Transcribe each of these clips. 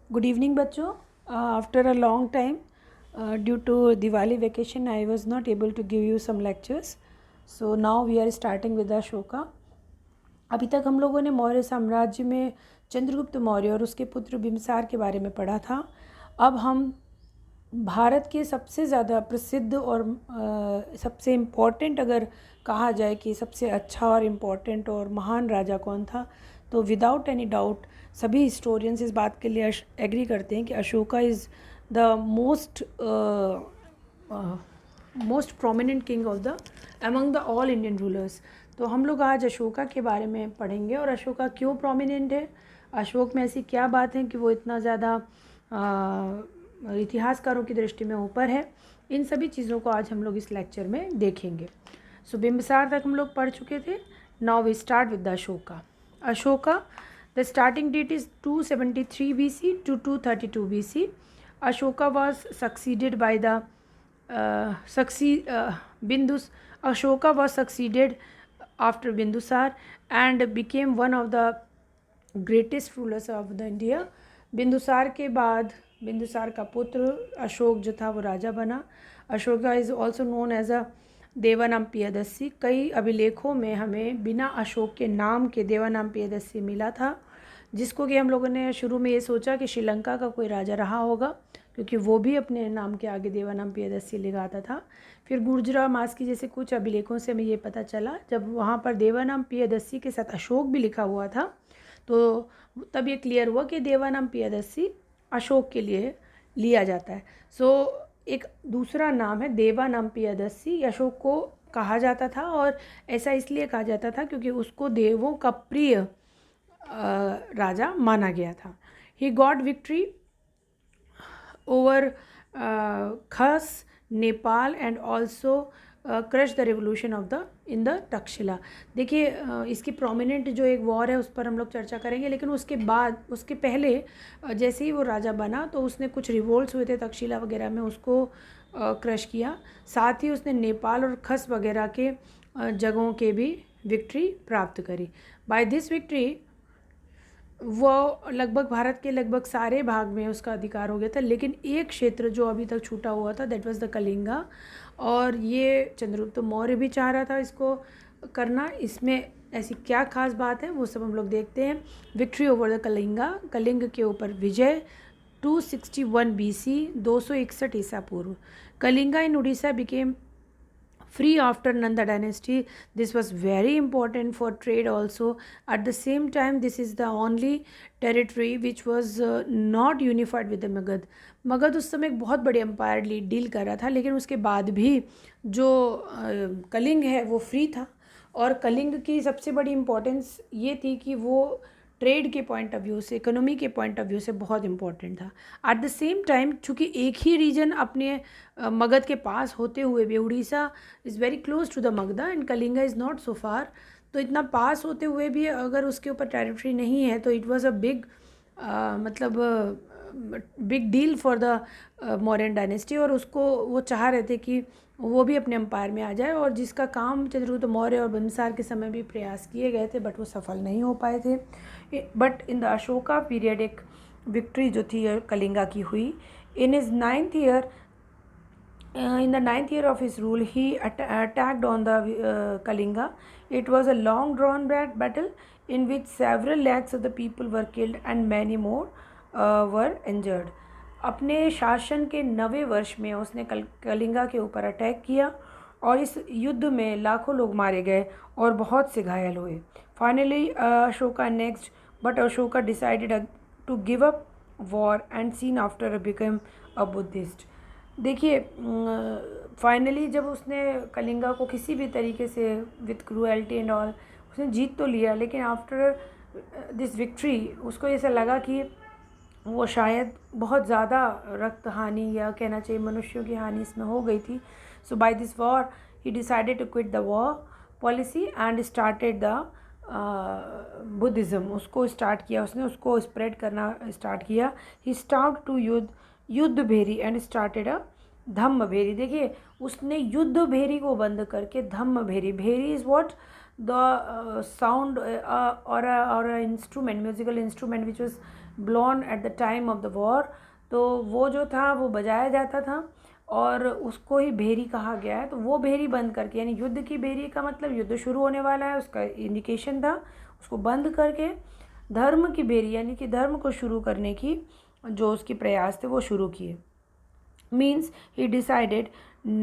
Good evening, बच्चों. After a long time, due to Diwali vacation, I was not able to give you some lectures. So now we are starting with Ashoka. अभी तक हम लोगों ने मौर्य साम्राज्य में चंद्रगुप्त मौर्य और उसके पुत्र बिम्बिसार के बारे में पढ़ा था. अब हम भारत के सबसे ज़्यादा प्रसिद्ध और सबसे इम्पॉर्टेंट अगर कहा जाए कि सबसे अच्छा और इम्पॉर्टेंट और महान राजा कौन था, तो विदाउट एनी डाउट सभी हिस्टोरियंस इस बात के लिए एग्री करते हैं कि Ashoka is the most prominent king of the among the all Indian rulers. तो हम लोग आज अशोका के बारे में पढ़ेंगे और अशोका क्यों प्रोमिनेंट है, अशोक में ऐसी क्या बात है कि वो इतना ज़्यादा इतिहासकारों की दृष्टि में ऊपर है. इन सभी चीज़ों को आज हम लोग इस लेक्चर में देखेंगे. सो बिम्बिसार तक हम लोग पढ़ चुके थे. Now we start with the Ashoka. Ashoka, the starting date is 273 BC to 232 BC. Ashoka was succeeded by the Ashoka was succeeded after Bindusar and became one of the greatest rulers of the India. Bindusara के बाद बिंदुसार का पुत्र अशोक जो था वो राजा बना. Ashoka is also known as a Devanam Piyadassi. कई अभिलेखों में हमें बिना अशोक के नाम के देवानाम पियदस्सी मिला था, जिसको कि हम लोगों ने शुरू में ये सोचा कि श्रीलंका का कोई राजा रहा होगा, क्योंकि वो भी अपने नाम के आगे देवानाम पियदस्सी लगाता था. फिर गुर्जरा मास्की जैसे कुछ अभिलेखों से हमें ये पता चला, जब वहाँ पर देवानाम पियदस्सी के साथ अशोक भी लिखा हुआ था, तो तब ये क्लियर हुआ कि देवानाम पियदस्सी अशोक के लिए लिया जाता है. सो एक दूसरा नाम है देवानाम पियदस्सी. अशोक को कहा जाता था और ऐसा इसलिए कहा जाता था क्योंकि उसको देवों का प्रिय राजा माना गया था. He got victory over Khas, Nepal and also crush the revolution of the in the Takshashila. देखिए इसकी प्रोमिनेंट जो एक वॉर है उस पर हम लोग चर्चा करेंगे, लेकिन उसके बाद उसके पहले जैसे ही वो राजा बना तो उसने कुछ रिवोल्ट्स हुए थे तक्षशिला वगैरह में, उसको क्रश किया. साथ ही उसने नेपाल और खस वगैरह के जगहों के भी विक्ट्री प्राप्त करी. बाय दिस विक्ट्री वो लगभग भारत के लगभग सारे भाग में उसका अधिकार हो गया था, लेकिन एक क्षेत्र जो अभी तक छूटा हुआ था दैट वाज द कलिंगा, और ये चंद्रगुप्त मौर्य भी चाह रहा था इसको करना. इसमें ऐसी क्या खास बात है वो सब हम लोग देखते हैं. Victory over the Kalinga, Kalinga के ऊपर विजय. 261 BC, 261 ईसा पूर्व. Kalinga in Orissa became free after Nanda dynasty. This was very important for trade also. At the same time, this is the only territory which was not unified with the Magad. Magadh उस समय एक बहुत बड़ी एम्पायर डील कर रहा था, लेकिन उसके बाद भी जो कलिंग है वो फ्री था. और कलिंग की सबसे बड़ी इम्पोर्टेंस ये थी कि वो ट्रेड के पॉइंट ऑफ व्यू से, इकोनॉमी के पॉइंट ऑफ व्यू से बहुत इंपॉर्टेंट था. एट द सेम टाइम चूँकि एक ही रीजन अपने मगध के पास होते हुए भी, Orissa is very close to the Magadha and Kalinga is not so far, तो इतना पास होते हुए भी अगर उसके ऊपर टेरिटरी नहीं है तो it was a big big deal for the Mauryan dynasty. और उसको वो चाह रहे थे कि वो भी अपने एम्पायर में आ जाए, और जिसका काम चंद्रगुप्त मौर्य और बिम्बिसार के समय भी प्रयास किए गए थे, बट वो सफल नहीं हो पाए थे. But in the Ashoka period एक विक्ट्री जो थी कलिंगा की हुई. In his 9th year, in the 9th year of his rule, he attacked on the Kalinga. It was a long drawn battle in which several lakhs of the people were killed and many more were injured. अपने शासन के 9वें वर्ष में उसने कलिंगा के ऊपर attack किया और इस युद्ध में लाखों लोग मारे गए और बहुत से घायल हुए. Finally Ashoka next, but Ashoka decided to give up war and seen after become a Buddhist. देखिए फाइनली जब उसने कलिंगा को किसी भी तरीके से विथ क्रूएल्टी एंड ऑल उसने जीत तो लिया, लेकिन आफ्टर दिस विक्ट्री उसको ऐसा लगा कि वो शायद बहुत ज़्यादा रक्त हानि या कहना चाहिए मनुष्यों की हानि इसमें हो गई थी. So by this war he decided to quit the war policy and started the Buddhism. उसको स्टार्ट किया उसने, उसको स्प्रेड करना स्टार्ट किया. ही स्टार्ट टू युद्ध भेरी एंड स्टार्टेड अ धम्म भेरी. देखिए उसने युद्ध भेरी को बंद करके धम्म भेरी. भेरी इज़ व्हाट द साउंड और instrument, musical instrument which was blown at the time of the war. तो वो जो था वो बजाया जाता था और उसको ही भेरी कहा गया है। तो वो भेरी बंद करके, यानी युद्ध की भेरी का मतलब युद्ध शुरू होने वाला है उसका इंडिकेशन था, उसको बंद करके धर्म की भेरी यानी कि धर्म को शुरू करने की जो उसके प्रयास थे वो शुरू किए। Means he decided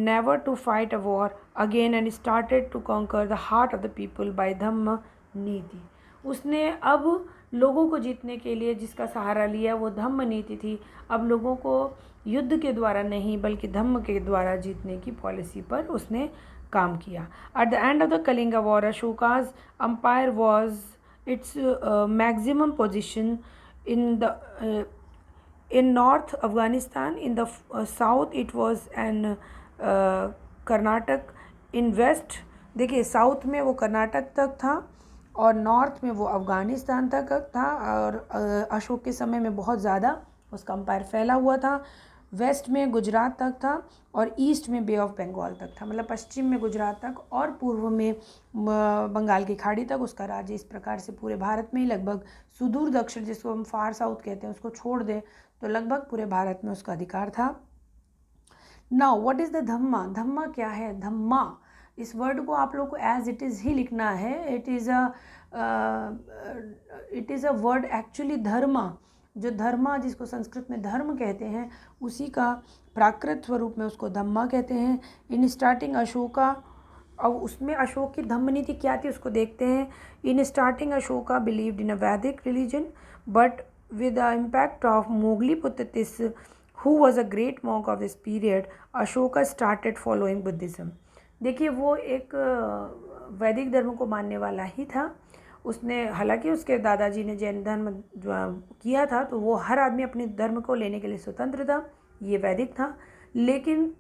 never to fight a war again and started to conquer the heart of the people by धम्म नीति। उसने अब लोगों को जीतने के लिए जिसका सहारा लिया वो धम्म नीति थी। अब लोगों को युद्ध के द्वारा नहीं बल्कि धम्म के द्वारा जीतने की पॉलिसी पर उसने काम किया। At the end of the Kalinga war Ashoka's empire was its maximum position in the in North Afghanistan, in the South it was an Karnataka, in west देखिए साउथ में वो कर्नाटक तक था और नॉर्थ में वो अफ़गानिस्तान तक था और अशोक के समय में बहुत ज़्यादा उसका अम्पायर फैला हुआ था। वेस्ट में गुजरात तक था और ईस्ट में बे ऑफ बंगाल तक था, मतलब पश्चिम में गुजरात तक और पूर्व में बंगाल की खाड़ी तक उसका राज्य इस प्रकार से पूरे भारत में ही लगभग सुदूर दक्षिण जिसको हम फार साउथ कहते हैं उसको छोड़ दें तो लगभग पूरे भारत में उसका अधिकार था। नाउ व्हाट इज़ द धम्मा? धम्मा क्या है? धम्मा इस वर्ड को आप लोग को एज इट इज़ ही लिखना है। It is a word actually dharma, जो धर्मा जिसको संस्कृत में धर्म कहते हैं उसी का प्राकृत स्वरूप में उसको धम्मा कहते हैं। इन स्टार्टिंग अशोका, अब उसमें अशोक की धम्म नीति क्या थी उसको देखते हैं। In starting Ashoka believed in a Vedic religion but with the impact of Mogliputtatis, who was a great monk of this period, Ashoka started following Buddhism। देखिए वो एक वैदिक धर्म को मानने वाला ही था। उसने, हालांकि उसके दादाजी ने जैन धर्म किया था तो वो हर आदमी अपने धर्म को लेने के लिए स्वतंत्र था, ये वैदिक था, लेकिन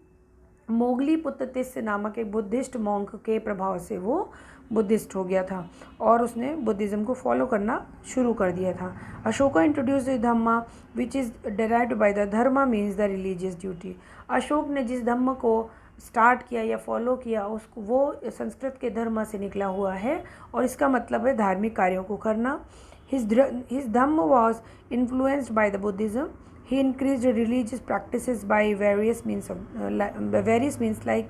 मोगलीपुत्तिस नामक एक बुद्धिस्ट मॉन्क के प्रभाव से वो बुद्धिस्ट हो गया था और उसने बुद्धिज़्म को फॉलो करना शुरू कर दिया था। Ashoka introduce the Dhamma which is derived by the Dharma means the religious duty. Ashok ने जिस धम्म को स्टार्ट किया या फॉलो किया उसको वो संस्कृत के धर्म से निकला हुआ है और इसका मतलब है धार्मिक कार्यों को करना। His Dhamma was influenced by the Buddhism. He increased religious practices by various means like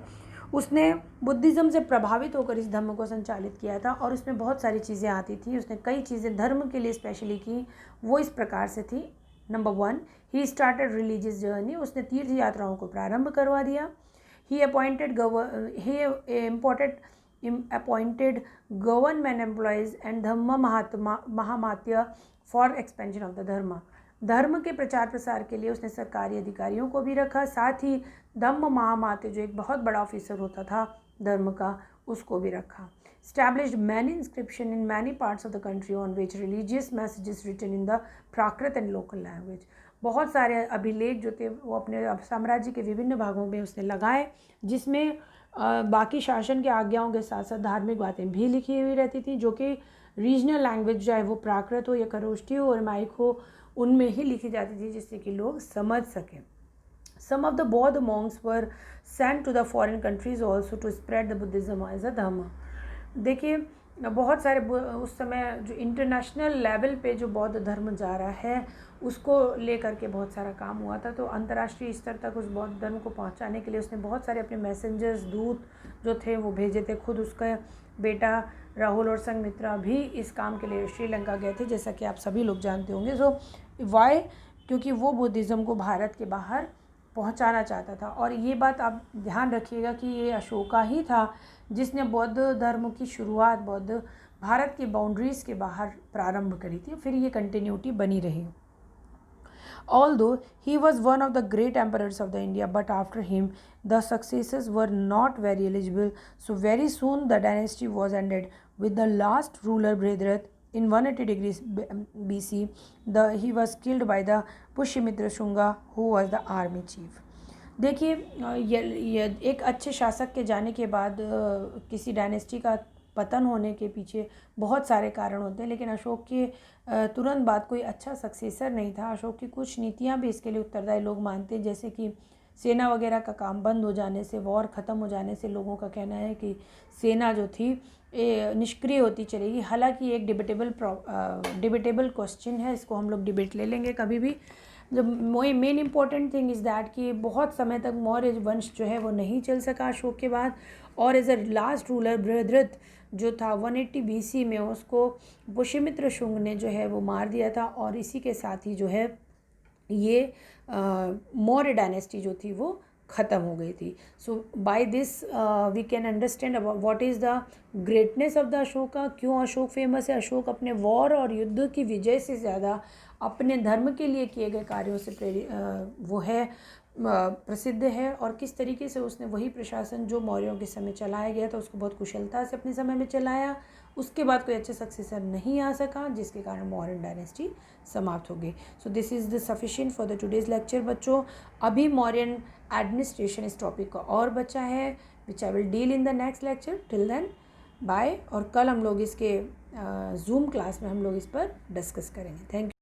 उसने बुद्धिज़्म से प्रभावित होकर इस धर्म को संचालित किया था और उसमें बहुत सारी चीज़ें आती थी। उसने कई चीज़ें धर्म के लिए स्पेशली की, वो इस प्रकार से थी। Number 1, he started religious journey, उसने तीर्थ यात्राओं को प्रारंभ करवा दिया। He appointed government employees and dhamma mahamatya for expansion of the dharma. धर्म के प्रचार प्रसार के लिए उसने सरकारी अधिकारियों को भी रखा, साथ ही धम्म महामात्य जो एक बहुत बड़ा ऑफिसर होता था धर्म का उसको भी रखा। established many inscription in many parts of the country on which religious messages written in the Prakrit and local language. बहुत सारे अभिलेख जो थे वो अपने साम्राज्य के विभिन्न भागों में उसने लगाए जिसमें बाकी शासन के आज्ञाओं के साथ साथ धार्मिक बातें भी लिखी हुई रहती थी जो कि रीजनल लैंग्वेज चाहे वो प्राकृत हो या खरोष्ठी हो और माइक हो उनमें ही लिखी जाती थी जिससे कि लोग समझ सकें। Some of the Bauddha monks were sent to the foreign countries also to spread the Buddhism as a dhamma। देखिए बहुत सारे उस समय जो इंटरनेशनल लेवल पे जो बौद्ध धर्म जा रहा है उसको लेकर के बहुत सारा काम हुआ था। तो अंतर्राष्ट्रीय स्तर तक उस बौद्ध धर्म को पहुंचाने के लिए उसने बहुत सारे अपने मैसेंजर्स दूत जो थे वो भेजे थे। खुद उसका बेटा राहुल और संघमित्रा भी इस काम के लिए श्रीलंका गए थे जैसा कि आप सभी लोग जानते होंगे। सो वाई, क्योंकि वो बुद्धिज़्म को भारत के बाहर पहुंचाना चाहता था। और ये बात आप ध्यान रखिएगा कि ये अशोका ही था जिसने बौद्ध धर्म की शुरुआत बौद्ध भारत की बाउंड्रीज़ के बाहर प्रारंभ करी थी, फिर ये कंटिन्यूटी बनी रही। Although he was one of the great emperors of the India, but after him the successors were not very eligible. So very soon the dynasty was ended with the last ruler Bhadrat in 180 degrees BC. He was killed by the Pushyamitra Shunga who was the army chief। देखिए ये एक अच्छे शासक के जाने के बाद किसी डायनेस्टी का पतन होने के पीछे बहुत सारे कारण होते हैं, लेकिन अशोक के तुरंत बाद कोई अच्छा सक्सेसर नहीं था। अशोक की कुछ नीतियां भी इसके लिए उत्तरदायी लोग मानते हैं, जैसे कि सेना वगैरह का काम बंद हो जाने से, वॉर ख़त्म हो जाने से लोगों का कहना है कि सेना जो थी निष्क्रिय होती चलेगी। हालांकि एक डिबेटेबल क्वेश्चन है, इसको हम लोग डिबेट ले लेंगे कभी भी। The main important thing is that कि बहुत समय तक मौर्य वंश जो है वो नहीं चल सका अशोक के बाद, और as a last ruler Brihadratha जो था 180 BC में, उसको पुष्यमित्र शुंग ने जो है वो मार दिया था, और इसी के साथ ही जो है ये मौर्य डायनेस्टी जो थी वो ख़त्म हो गई थी। So by this we can understand about what is the greatness of the Ashoka. क्यों अशोक फेमस है? अशोक अपने वॉर और युद्ध की विजय से ज़्यादा अपने धर्म के लिए किए गए कार्यों से वो है प्रसिद्ध है, और किस तरीके से उसने वही प्रशासन जो मौर्यों के समय चलाया गया था उसको बहुत कुशलता से अपने समय में चलाया। उसके बाद कोई अच्छे सक्सेसर नहीं आ सका, जिसके कारण मौर्यन डायनेस्टी समाप्त हो गई। So this is the sufficient for the today's lecture बच्चों। अभी मौर्यन एडमिनिस्ट्रेशन इस टॉपिक का और बचा है, which I will deal in the next lecture. Till then bye, और कल हम लोग इसके जूम क्लास में हम लोग इस पर डिस्कस करेंगे। Thank you.